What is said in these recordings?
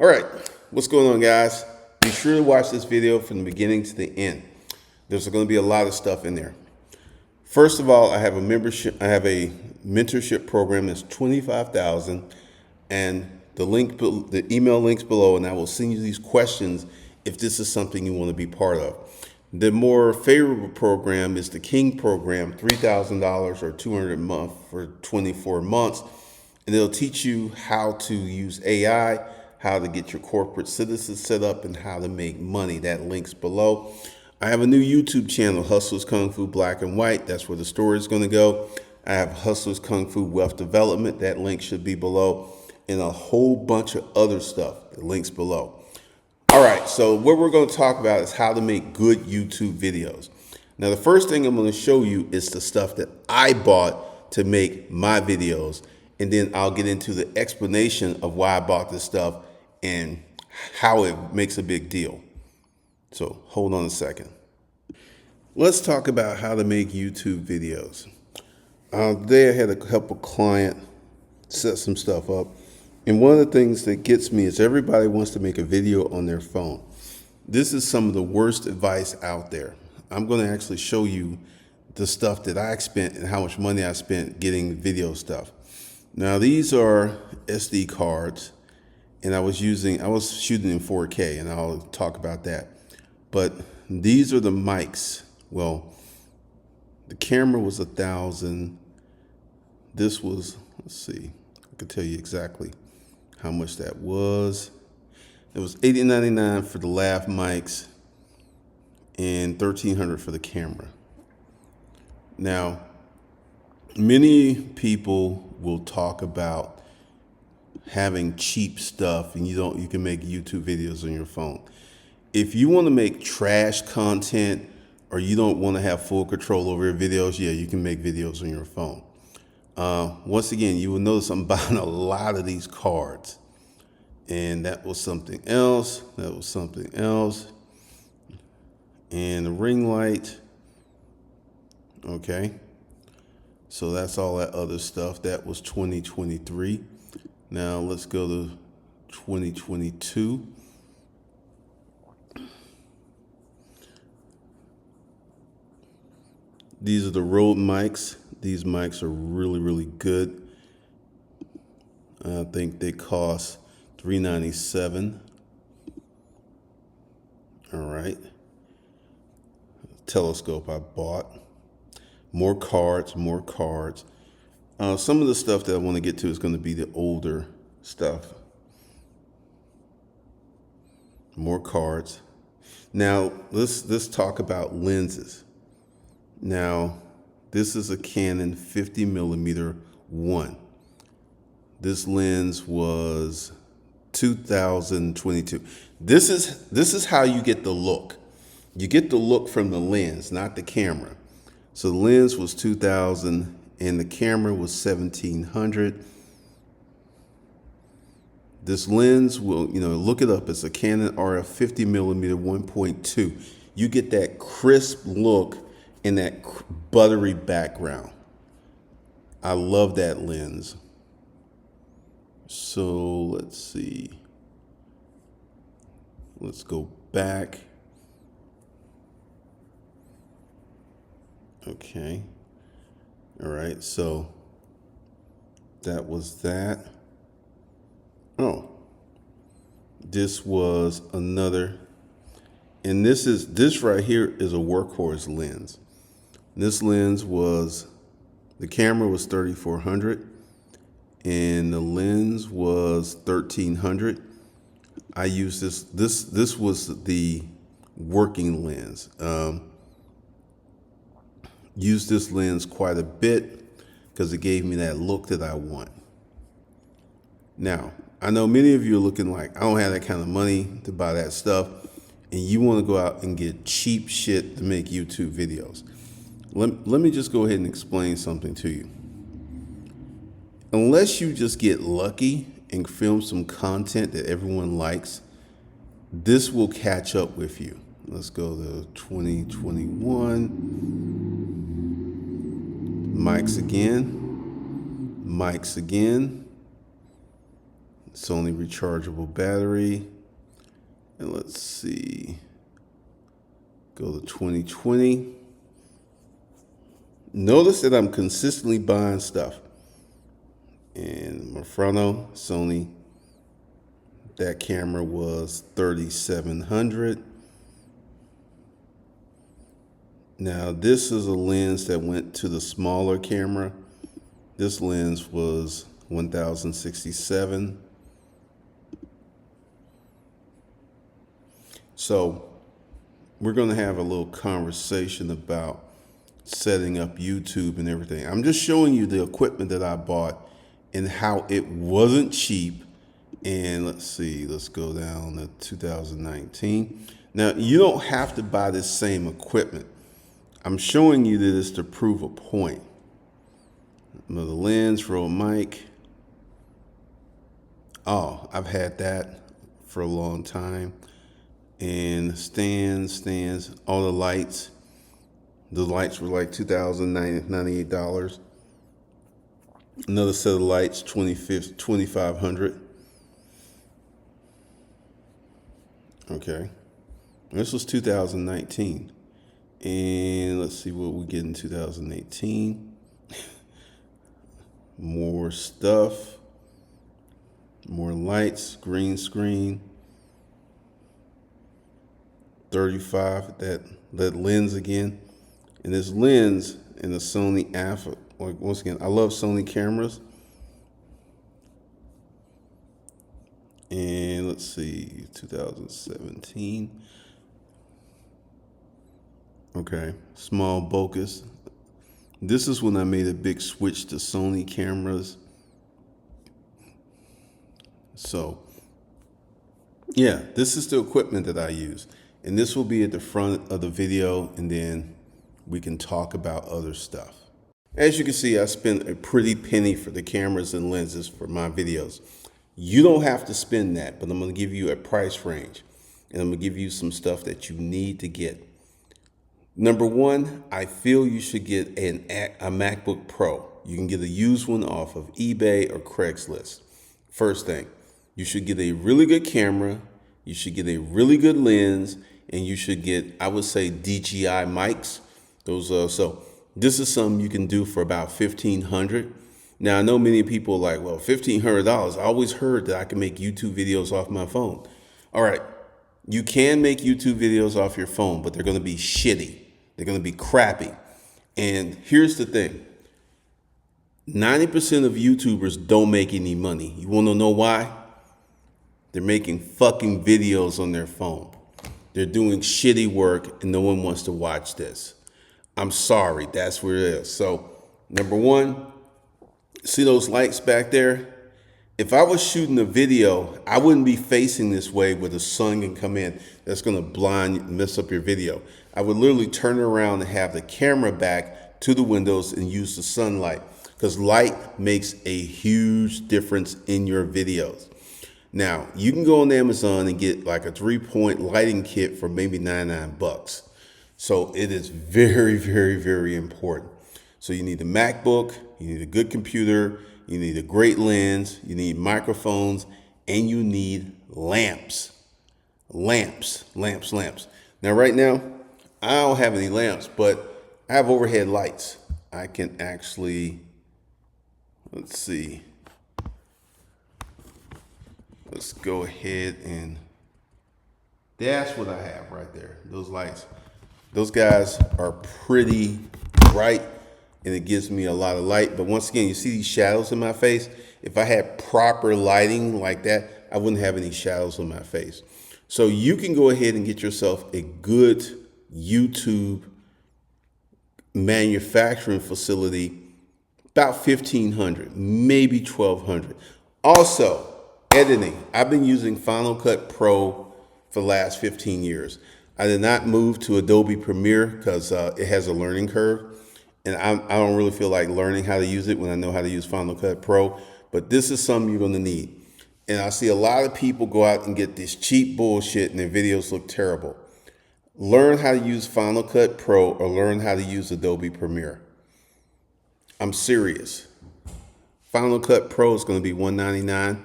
All right, what's going on, guys? Be sure to watch this video from the beginning to the end. There's going to be a lot of stuff in there. First of all, I have a mentorship program that's $25,000, and the email links below, and I will send you these questions if this is something you want to be part of. The more favorable program is the King program, $3,000 or $200 a month for 24 months, and it'll teach you how to use AI, how to get your corporate citizens set up, and how to make money. That link's below. I have a new YouTube channel, Hustlers Kung Fu Black and White. That's where the story is going to go. I have Hustlers Kung Fu Wealth Development. That link should be below. And a whole bunch of other stuff. The link's below. All right, so what we're going to talk about is how to make good YouTube videos. Now, the first thing I'm going to show you is the stuff that I bought to make my videos. And then I'll get into the explanation of why I bought this stuff and how it makes a big deal. So hold on a second. Let's talk about how to make YouTube videos. Today I had to help a client set some stuff up. And one of the things that gets me is everybody wants to make a video on their phone. This is some of the worst advice out there. I'm going to actually show you the stuff that I spent and how much money I spent getting video stuff. Now these are SD cards, and I was shooting in 4K, and I'll talk about that. But these are the mics. Well, the camera was 1,000. This was, let's see, I can tell you exactly how much that was. It was $80.99 for the lav mics and $1,300 for the camera. Now, many people will talk about having cheap stuff, and you can make YouTube videos on your phone. If you want to make trash content, or you don't want to have full control over your videos, yeah, you can make videos on your phone. Once again, you will notice I'm buying a lot of these cards. And that was something else. That was something else. And the ring light. Okay. So that's all that other stuff. That was 2023. Now let's go to 2022. These are the Rode mics. These mics are really, really good. I think they cost $397. All right. Telescope I bought. More cards, more cards. Some of the stuff that I want to get to is going to be the older stuff. More cards. Now let's talk about lenses. Now, this is a Canon 50mm 1. This lens was 2022. This is how you get the look. You get the look from the lens, not the camera. So the lens was 2000 and the camera was 1700. This lens will, look it up. It's a Canon RF 50mm 1.2. You get that crisp look in that buttery background. I love that lens. So let's see. Let's go back. Okay. All right. So that was that. Oh, this was another. And this right here is a workhorse lens. This lens the camera was 3400 and the lens was 1300. I used this was the working lens. Used this lens quite a bit because it gave me that look that I want. Now, I know many of you are looking like, I don't have that kind of money to buy that stuff, and you want to go out and get cheap shit to make YouTube videos. Let me just go ahead and explain something to you. Unless you just get lucky and film some content that everyone likes, this will catch up with you. Let's go to 2021. Mics again. Sony rechargeable battery. And let's see, go to 2020. Notice that I'm consistently buying stuff. And my frontal Sony, that camera was 3700. Now this is a lens that went to the smaller camera. This lens was 1067. So we're going to have a little conversation about setting up YouTube and everything. I'm just showing you the equipment that I bought and how it wasn't cheap. And let's see, let's go down to 2019. Now, you don't have to buy this same equipment. I'm showing you this to prove a point. Another lens, roll mic. Oh, I've had that for a long time. And stands, all the lights. The lights were like $2,098. Another set of lights, $2,500. Okay, this was 2019. And let's see what we get in 2018. More stuff, more lights, green screen. 35, that lens again. And this lens in the Sony Alpha, like once again, I love Sony cameras. And let's see, 2017. Okay, small focus. This is when I made a big switch to Sony cameras. So, yeah, this is the equipment that I use. And this will be at the front of the video, and then we can talk about other stuff. As you can see, I spent a pretty penny for the cameras and lenses for my videos. You don't have to spend that, but I'm going to give you a price range, and I'm going to give you some stuff that you need to get. Number one, I feel you should get a MacBook Pro. You can get a used one off of eBay or Craigslist. First thing, you should get a really good camera. You should get a really good lens, and you should get, I would say, DJI mics. So this is something you can do for about $1,500. Now, I know many people are like, well, $1,500. I always heard that I can make YouTube videos off my phone. All right, you can make YouTube videos off your phone, but they're going to be shitty. They're going to be crappy. And here's the thing. 90% of YouTubers don't make any money. You want to know why? They're making fucking videos on their phone. They're doing shitty work and no one wants to watch this. I'm sorry, that's where it is. So, number one, see those lights back there? If I was shooting a video, I wouldn't be facing this way where the sun can come in. That's going to mess up your video. I would literally turn around and have the camera back to the windows and use the sunlight, because light makes a huge difference in your videos. Now, you can go on Amazon and get like a 3-point lighting kit for maybe $99. So it is very, very, very important. So you need a MacBook, you need a good computer, you need a great lens, you need microphones, and you need lamps. Lamps. Now, right now, I don't have any lamps, but I have overhead lights. I can actually, let's see. Let's go ahead and that's what I have right there. Those lights. Those guys are pretty bright and it gives me a lot of light. But once again, you see these shadows in my face? If I had proper lighting like that, I wouldn't have any shadows on my face. So you can go ahead and get yourself a good YouTube manufacturing facility, about $1,500, maybe $1,200. Also, editing. I've been using Final Cut Pro for the last 15 years. I did not move to Adobe Premiere because it has a learning curve. And I don't really feel like learning how to use it when I know how to use Final Cut Pro. But this is something you're going to need. And I see a lot of people go out and get this cheap bullshit and their videos look terrible. Learn how to use Final Cut Pro or learn how to use Adobe Premiere. I'm serious. Final Cut Pro is going to be $199.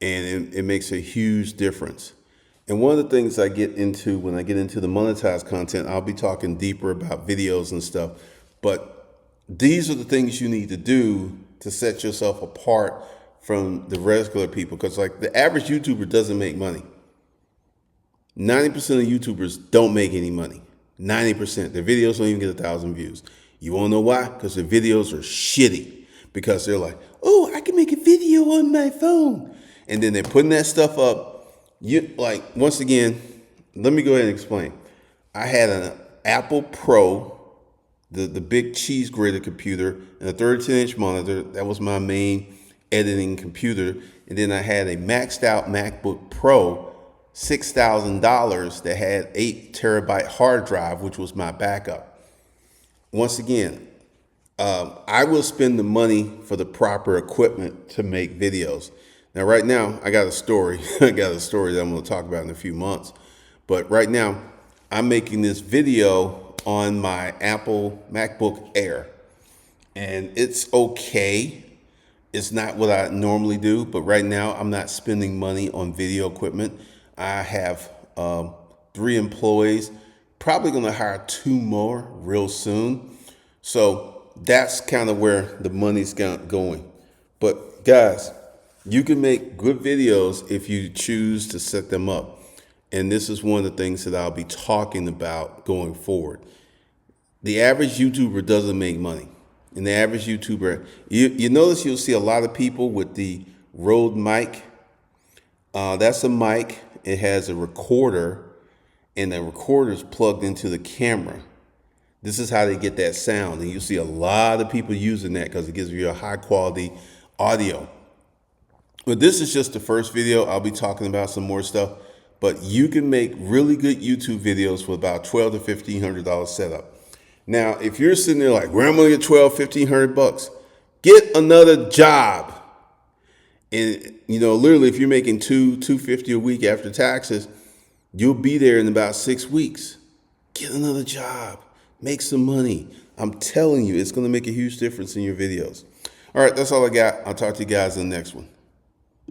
and it makes a huge difference. And one of the things I get into when I get into the monetized content, I'll be talking deeper about videos and stuff. But these are the things you need to do to set yourself apart from the regular people. Because like the average YouTuber doesn't make money. 90% of YouTubers don't make any money. 90%. Their videos don't even get 1,000 views. You want to know why? Because their videos are shitty. Because they're like, oh, I can make a video on my phone. And then they're putting that stuff up. You like, once again, let me go ahead and explain. I had an Apple Pro, the big cheese grater computer, and a 32-inch monitor. That was my main editing computer. And then I had a maxed out MacBook Pro, $6,000, that had 8 terabyte hard drive, which was my backup. Once again, I will spend the money for the proper equipment to make videos. Now, right now, I got a story. I got a story that I'm going to talk about in a few months. But right now, I'm making this video on my Apple MacBook Air. And it's okay. It's not what I normally do. But right now, I'm not spending money on video equipment. I have 3 employees. Probably going to hire 2 more real soon. So that's kind of where the money's going. But guys, you can make good videos if you choose to set them up. And this is one of the things that I'll be talking about going forward. The average YouTuber doesn't make money. And the average YouTuber, you notice you'll see a lot of people with the Rode mic. That's a mic. It has a recorder, and the recorder is plugged into the camera. This is how they get that sound. And you see a lot of people using that because it gives you a high quality audio. But this is just the first video. I'll be talking about some more stuff. But you can make really good YouTube videos for about $1,200 to $1,500 setup. Now, if you're sitting there like, where am I going to get $1,200, $1,500? Get another job. And, you know, literally, if you're making $250 a week after taxes, you'll be there in about 6 weeks. Get another job. Make some money. I'm telling you, it's going to make a huge difference in your videos. All right, that's all I got. I'll talk to you guys in the next one.